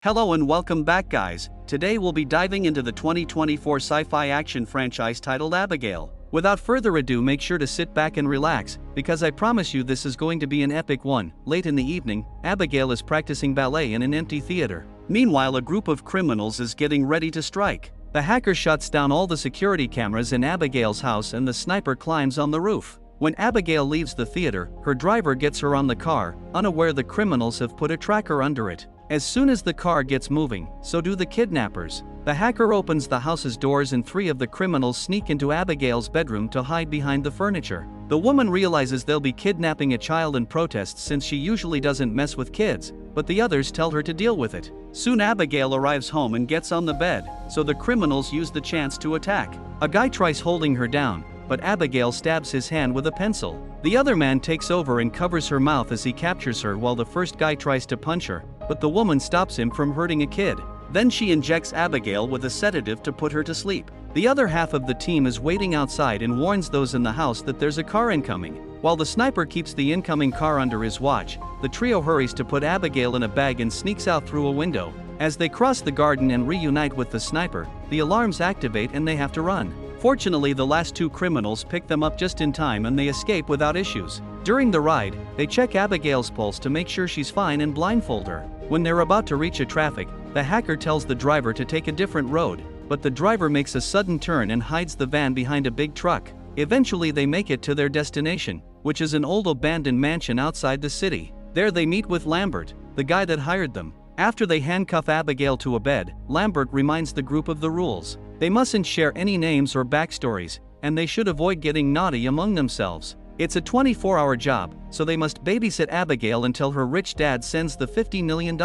Hello and welcome back, guys. Today we'll be diving into the 2024 sci-fi action franchise titled Abigail. Without further ado, make sure to sit back and relax, because I promise you this is going to be an epic one. Late in the evening, Abigail is practicing ballet in an empty theater. Meanwhile, a group of criminals is getting ready to strike. The hacker shuts down all the security cameras in Abigail's house and the sniper climbs on the roof. When Abigail leaves the theater, her driver gets her on the car, unaware the criminals have put a tracker under it. As soon as the car gets moving, so do the kidnappers. The hacker opens the house's doors and three of the criminals sneak into Abigail's bedroom to hide behind the furniture. The woman realizes they'll be kidnapping a child and protests since she usually doesn't mess with kids, but the others tell her to deal with it. Soon Abigail arrives home and gets on the bed, so the criminals use the chance to attack. A guy tries holding her down, but Abigail stabs his hand with a pencil. The other man takes over and covers her mouth as he captures her while the first guy tries to punch her, but the woman stops him from hurting a kid. Then she injects Abigail with a sedative to put her to sleep. The other half of the team is waiting outside and warns those in the house that there's a car incoming. While the sniper keeps the incoming car under his watch, the trio hurries to put Abigail in a bag and sneaks out through a window. As they cross the garden and reunite with the sniper, the alarms activate and they have to run. Fortunately, the last two criminals pick them up just in time and they escape without issues. During the ride, they check Abigail's pulse to make sure she's fine and blindfold her. When they're about to reach a traffic, the hacker tells the driver to take a different road, but the driver makes a sudden turn and hides the van behind a big truck. Eventually they make it to their destination, which is an old abandoned mansion outside the city. There they meet with Lambert, the guy that hired them. After they handcuff Abigail to a bed, Lambert reminds the group of the rules. They mustn't share any names or backstories, and they should avoid getting naughty among themselves. It's a 24-hour job, so they must babysit Abigail until her rich dad sends the $50 million.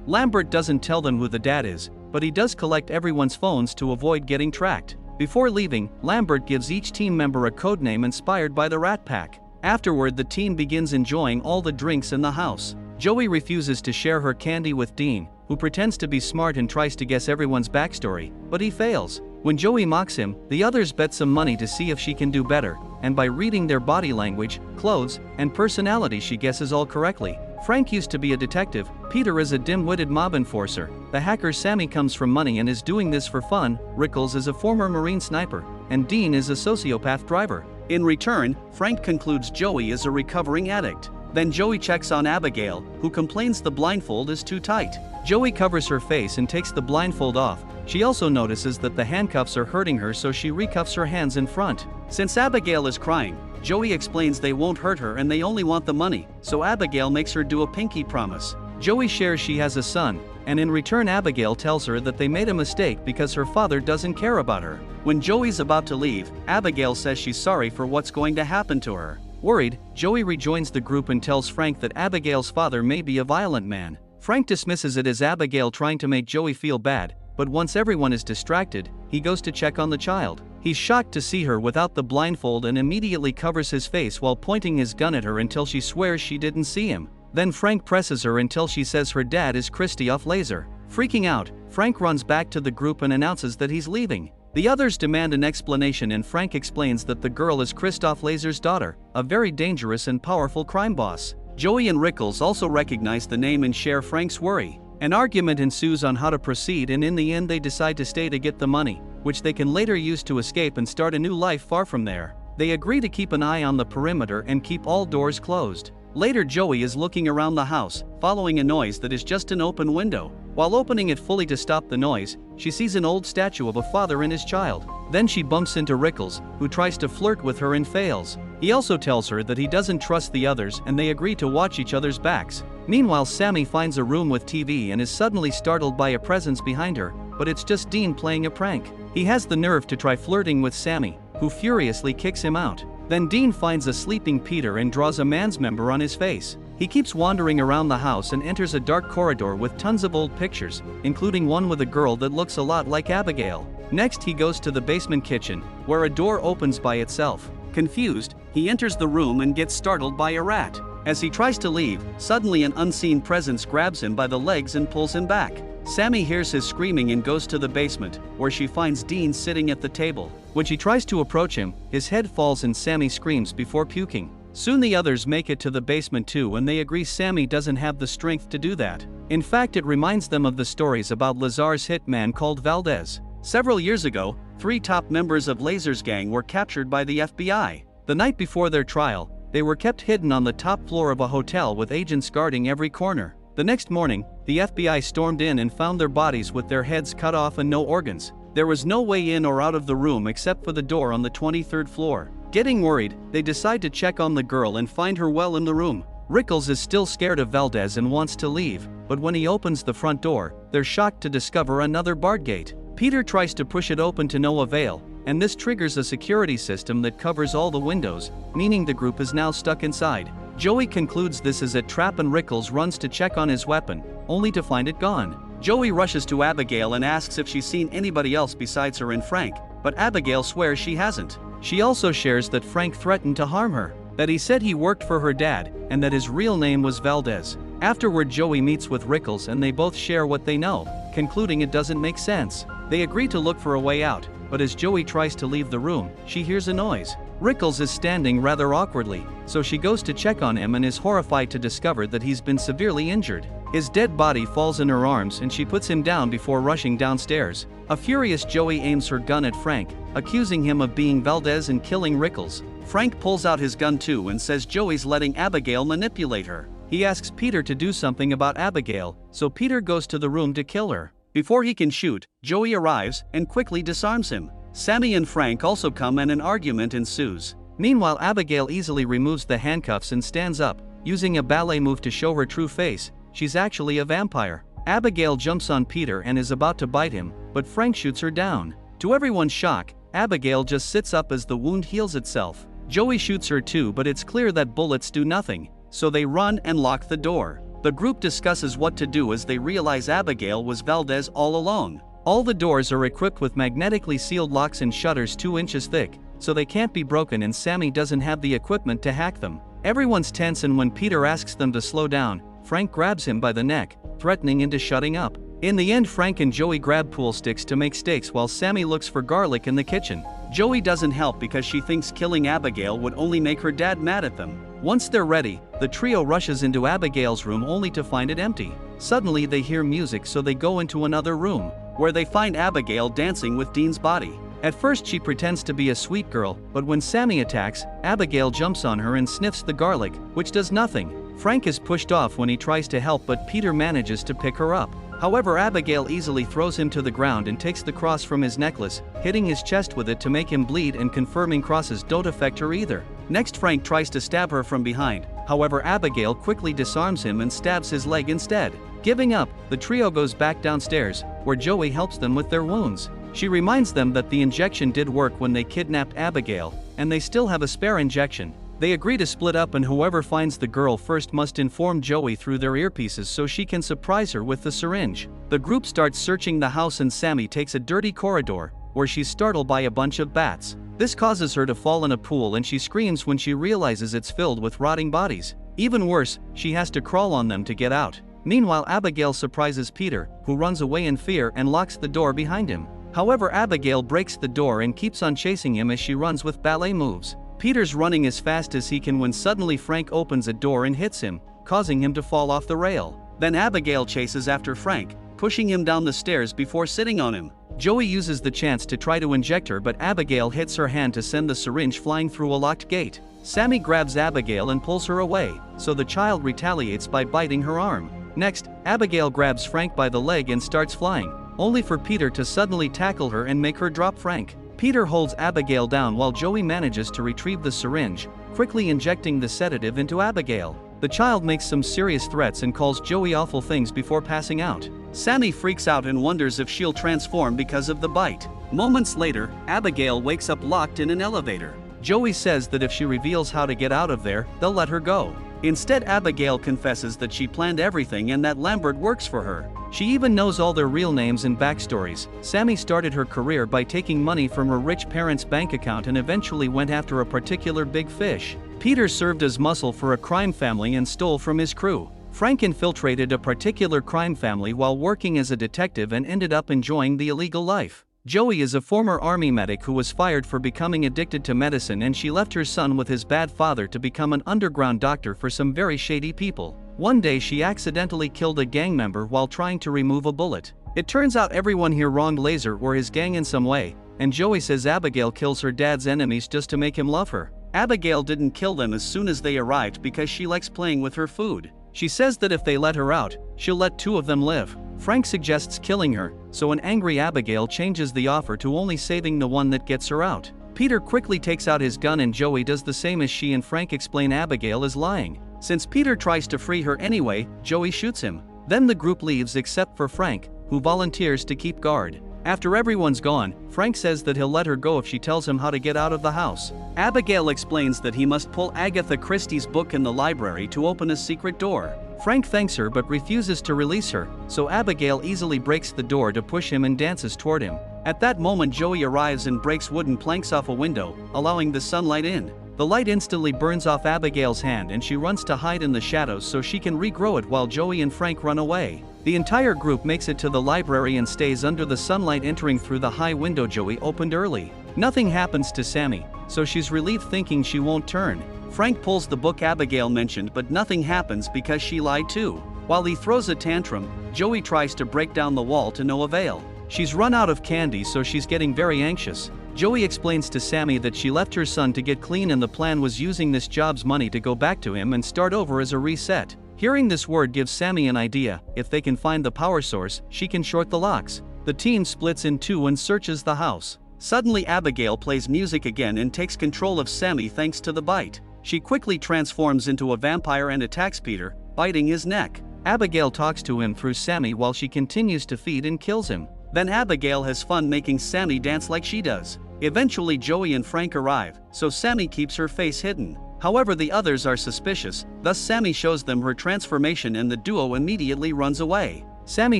Lambert doesn't tell them who the dad is, but he does collect everyone's phones to avoid getting tracked. Before leaving, Lambert gives each team member a codename inspired by the Rat Pack. Afterward, the team begins enjoying all the drinks in the house. Joey refuses to share her candy with Dean, who pretends to be smart and tries to guess everyone's backstory, but he fails. When Joey mocks him, the others bet some money to see if she can do better, and by reading their body language, clothes, and personality she guesses all correctly. Frank used to be a detective, Peter is a dim-witted mob enforcer, the hacker Sammy comes from money and is doing this for fun, Rickles is a former Marine sniper, and Dean is a sociopath driver. In return, Frank concludes Joey is a recovering addict. Then Joey checks on Abigail, who complains the blindfold is too tight. Joey covers her face and takes the blindfold off. She also notices that the handcuffs are hurting her, so she recuffs her hands in front. Since Abigail is crying, Joey explains they won't hurt her and they only want the money, so Abigail makes her do a pinky promise. Joey shares she has a son, and in return Abigail tells her that they made a mistake because her father doesn't care about her. When Joey's about to leave, Abigail says she's sorry for what's going to happen to her. Worried, Joey rejoins the group and tells Frank that Abigail's father may be a violent man. Frank dismisses it as Abigail trying to make Joey feel bad, but once everyone is distracted, he goes to check on the child. He's shocked to see her without the blindfold and immediately covers his face while pointing his gun at her until she swears she didn't see him. Then Frank presses her until she says her dad is Christoph Laser. Freaking out, Frank runs back to the group and announces that he's leaving. The others demand an explanation and Frank explains that the girl is Christoph Laser's daughter, a very dangerous and powerful crime boss. Joey and Rickles also recognize the name and share Frank's worry. An argument ensues on how to proceed, and in the end they decide to stay to get the money, which they can later use to escape and start a new life far from there. They agree to keep an eye on the perimeter and keep all doors closed. Later, Joey is looking around the house, following a noise that is just an open window. While opening it fully to stop the noise, she sees an old statue of a father and his child. Then she bumps into Rickles, who tries to flirt with her and fails. He also tells her that he doesn't trust the others and they agree to watch each other's backs. Meanwhile, Sammy finds a room with TV and is suddenly startled by a presence behind her, but it's just Dean playing a prank. He has the nerve to try flirting with Sammy, who furiously kicks him out. Then Dean finds a sleeping Peter and draws a man's member on his face. He keeps wandering around the house and enters a dark corridor with tons of old pictures, including one with a girl that looks a lot like Abigail. Next he goes to the basement kitchen, where a door opens by itself. Confused, he enters the room and gets startled by a rat. As he tries to leave, suddenly an unseen presence grabs him by the legs and pulls him back. Sammy hears his screaming and goes to the basement, where she finds Dean sitting at the table. When she tries to approach him, his head falls and Sammy screams before puking. Soon the others make it to the basement too and they agree Sammy doesn't have the strength to do that. In fact, it reminds them of the stories about Lazar's hitman called Valdez. Several years ago, 3 top members of Lazar's gang were captured by the FBI. The night before their trial, they were kept hidden on the top floor of a hotel with agents guarding every corner. The next morning, the FBI stormed in and found their bodies with their heads cut off and no organs. There was no way in or out of the room except for the door on the 23rd floor. Getting worried, they decide to check on the girl and find her well in the room. Rickles is still scared of Valdez and wants to leave, but when he opens the front door, they're shocked to discover another barred gate. Peter tries to push it open to no avail, and this triggers a security system that covers all the windows, meaning the group is now stuck inside. Joey concludes this is a trap and Rickles runs to check on his weapon, only to find it gone. Joey rushes to Abigail and asks if she's seen anybody else besides her and Frank, but Abigail swears she hasn't. She also shares that Frank threatened to harm her, that he said he worked for her dad, and that his real name was Valdez. Afterward, Joey meets with Rickles and they both share what they know, concluding it doesn't make sense. They agree to look for a way out, but as Joey tries to leave the room, she hears a noise. Rickles is standing rather awkwardly, so she goes to check on him and is horrified to discover that he's been severely injured. His dead body falls in her arms and she puts him down before rushing downstairs. A furious Joey aims her gun at Frank, accusing him of being Valdez and killing Rickles. Frank pulls out his gun too and says Joey's letting Abigail manipulate her. He asks Peter to do something about Abigail, so Peter goes to the room to kill her. Before he can shoot, Joey arrives and quickly disarms him. Sammy and Frank also come and an argument ensues. Meanwhile, Abigail easily removes the handcuffs and stands up, using a ballet move to show her true face. She's actually a vampire. Abigail jumps on Peter and is about to bite him, but Frank shoots her down. To everyone's shock, Abigail just sits up as the wound heals itself. Joey shoots her too, but it's clear that bullets do nothing, so they run and lock the door. The group discusses what to do as they realize Abigail was Valdez all along. All the doors are equipped with magnetically sealed locks and shutters 2 inches thick, so they can't be broken, and Sammy doesn't have the equipment to hack them. Everyone's tense, and when Peter asks them to slow down, Frank grabs him by the neck, threatening into shutting up. In the end, Frank and Joey grab pool sticks to make steaks while Sammy looks for garlic in the kitchen. Joey doesn't help because she thinks killing Abigail would only make her dad mad at them. Once they're ready, the trio rushes into Abigail's room only to find it empty. Suddenly they hear music, so they go into another room, where they find Abigail dancing with Dean's body. At first she pretends to be a sweet girl, but when Sammy attacks, Abigail jumps on her and sniffs the garlic, which does nothing. Frank is pushed off when he tries to help, but Peter manages to pick her up. However, Abigail easily throws him to the ground and takes the cross from his necklace, hitting his chest with it to make him bleed and confirming crosses don't affect her either. Next, Frank tries to stab her from behind, however Abigail quickly disarms him and stabs his leg instead. Giving up, the trio goes back downstairs, where Joey helps them with their wounds. She reminds them that the injection did work when they kidnapped Abigail, and they still have a spare injection. They agree to split up, and whoever finds the girl first must inform Joey through their earpieces so she can surprise her with the syringe. The group starts searching the house and Sammy takes a dirty corridor, where she's startled by a bunch of bats. This causes her to fall in a pool and she screams when she realizes it's filled with rotting bodies. Even worse, she has to crawl on them to get out. Meanwhile, Abigail surprises Peter, who runs away in fear and locks the door behind him. However, Abigail breaks the door and keeps on chasing him as she runs with ballet moves. Peter's running as fast as he can when suddenly Frank opens a door and hits him, causing him to fall off the rail. Then Abigail chases after Frank, pushing him down the stairs before sitting on him. Joey uses the chance to try to inject her, but Abigail hits her hand to send the syringe flying through a locked gate. Sammy grabs Abigail and pulls her away, so the child retaliates by biting her arm. Next, Abigail grabs Frank by the leg and starts flying, only for Peter to suddenly tackle her and make her drop Frank. Peter holds Abigail down while Joey manages to retrieve the syringe, quickly injecting the sedative into Abigail. The child makes some serious threats and calls Joey awful things before passing out. Sammy freaks out and wonders if she'll transform because of the bite. Moments later, Abigail wakes up locked in an elevator. Joey says that if she reveals how to get out of there, they'll let her go. Instead, Abigail confesses that she planned everything and that Lambert works for her. She even knows all their real names and backstories. Sammy started her career by taking money from her rich parents' bank account and eventually went after a particular big fish. Peter served as muscle for a crime family and stole from his crew. Frank infiltrated a particular crime family while working as a detective and ended up enjoying the illegal life. Joey is a former army medic who was fired for becoming addicted to medicine, and she left her son with his bad father to become an underground doctor for some very shady people. One day she accidentally killed a gang member while trying to remove a bullet. It turns out everyone here wronged Laser or his gang in some way, and Joey says Abigail kills her dad's enemies just to make him love her. Abigail didn't kill them as soon as they arrived because she likes playing with her food. She says that if they let her out, she'll let 2 of them live. Frank suggests killing her, so an angry Abigail changes the offer to only saving the one that gets her out. Peter quickly takes out his gun and Joey does the same as she and Frank explain Abigail is lying. Since Peter tries to free her anyway, Joey shoots him. Then the group leaves except for Frank, who volunteers to keep guard. After everyone's gone, Frank says that he'll let her go if she tells him how to get out of the house. Abigail explains that he must pull Agatha Christie's book in the library to open a secret door. Frank thanks her but refuses to release her, so Abigail easily breaks the door to push him and dances toward him. At that moment Joey arrives and breaks wooden planks off a window, allowing the sunlight in. The light instantly burns off Abigail's hand and she runs to hide in the shadows so she can regrow it while Joey and Frank run away. The entire group makes it to the library and stays under the sunlight entering through the high window Joey opened early. Nothing happens to Sammy, so she's relieved thinking she won't turn. Frank pulls the book Abigail mentioned but nothing happens because she lied too. While he throws a tantrum, Joey tries to break down the wall to no avail. She's run out of candy so she's getting very anxious. Joey explains to Sammy that she left her son to get clean and the plan was using this job's money to go back to him and start over as a reset. Hearing this word gives Sammy an idea. If they can find the power source, she can short the locks. The team splits in 2 and searches the house. Suddenly Abigail plays music again and takes control of Sammy thanks to the bite. She quickly transforms into a vampire and attacks Peter, biting his neck. Abigail talks to him through Sammy while she continues to feed and kills him. Then Abigail has fun making Sammy dance like she does. Eventually Joey and Frank arrive, so Sammy keeps her face hidden. However, the others are suspicious, thus Sammy shows them her transformation and the duo immediately runs away. Sammy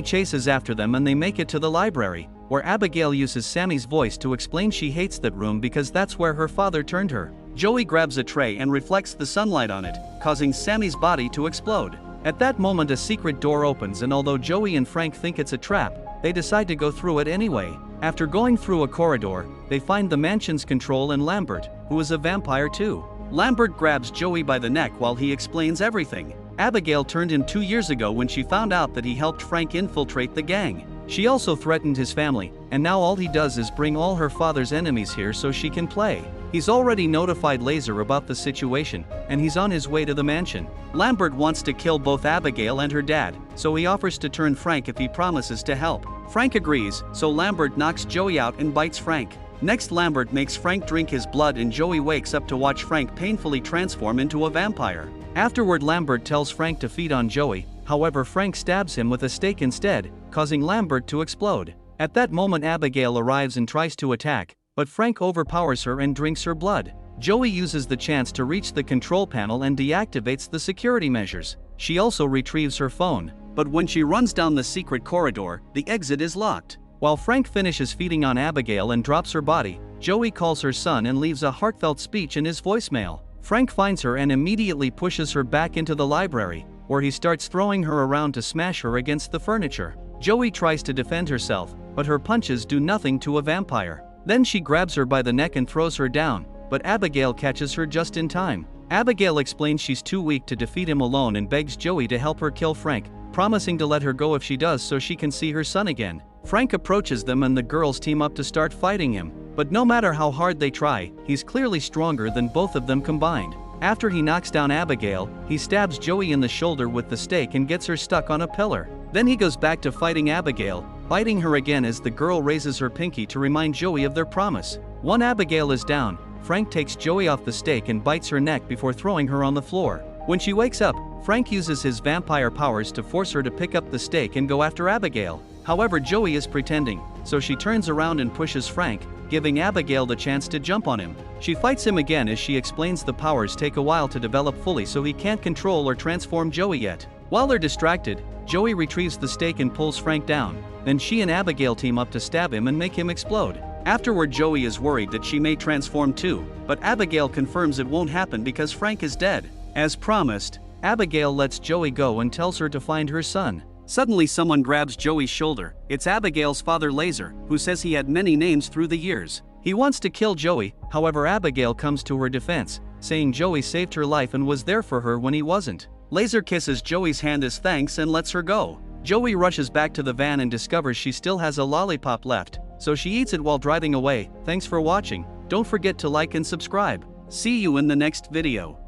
chases after them and they make it to the library, where Abigail uses Sammy's voice to explain she hates that room because that's where her father turned her. Joey grabs a tray and reflects the sunlight on it, causing Sammy's body to explode. At that moment a secret door opens and although Joey and Frank think it's a trap, they decide to go through it anyway. After going through a corridor, they find the mansion's control and Lambert, who is a vampire too. Lambert grabs Joey by the neck while he explains everything. Abigail turned him 2 years ago when she found out that he helped Frank infiltrate the gang. She also threatened his family, and now all he does is bring all her father's enemies here so she can play. He's already notified Laser about the situation, and he's on his way to the mansion. Lambert wants to kill both Abigail and her dad, so he offers to turn Frank if he promises to help. Frank agrees, so Lambert knocks Joey out and bites Frank. Next Lambert makes Frank drink his blood and Joey wakes up to watch Frank painfully transform into a vampire. Afterward Lambert tells Frank to feed on Joey, however Frank stabs him with a stake instead, causing Lambert to explode. At that moment Abigail arrives and tries to attack, but Frank overpowers her and drinks her blood. Joey uses the chance to reach the control panel and deactivates the security measures. She also retrieves her phone, but when she runs down the secret corridor, the exit is locked. While Frank finishes feeding on Abigail and drops her body, Joey calls her son and leaves a heartfelt speech in his voicemail. Frank finds her and immediately pushes her back into the library, where he starts throwing her around to smash her against the furniture. Joey tries to defend herself, but her punches do nothing to a vampire. Then she grabs her by the neck and throws her down, but Abigail catches her just in time. Abigail explains she's too weak to defeat him alone and begs Joey to help her kill Frank, promising to let her go if she does so she can see her son again. Frank approaches them and the girls team up to start fighting him, but no matter how hard they try, he's clearly stronger than both of them combined. After he knocks down Abigail, he stabs Joey in the shoulder with the stake and gets her stuck on a pillar. Then he goes back to fighting Abigail, biting her again as the girl raises her pinky to remind Joey of their promise. When Abigail is down, Frank takes Joey off the stake and bites her neck before throwing her on the floor. When she wakes up, Frank uses his vampire powers to force her to pick up the stake and go after Abigail. However, Joey is pretending, so she turns around and pushes Frank, giving Abigail the chance to jump on him. She fights him again as she explains the powers take a while to develop fully so he can't control or transform Joey yet. While they're distracted, Joey retrieves the stake and pulls Frank down. Then she and Abigail team up to stab him and make him explode. Afterward, Joey is worried that she may transform too, but Abigail confirms it won't happen because Frank is dead. As promised, Abigail lets Joey go and tells her to find her son. Suddenly someone grabs Joey's shoulder. It's Abigail's father Laser, who says he had many names through the years. He wants to kill Joey, however Abigail comes to her defense, saying Joey saved her life and was there for her when he wasn't. Laser kisses Joey's hand as thanks and lets her go. Joey rushes back to the van and discovers she still has a lollipop left, so she eats it while driving away. Thanks for watching. Don't forget to like and subscribe. See you in the next video.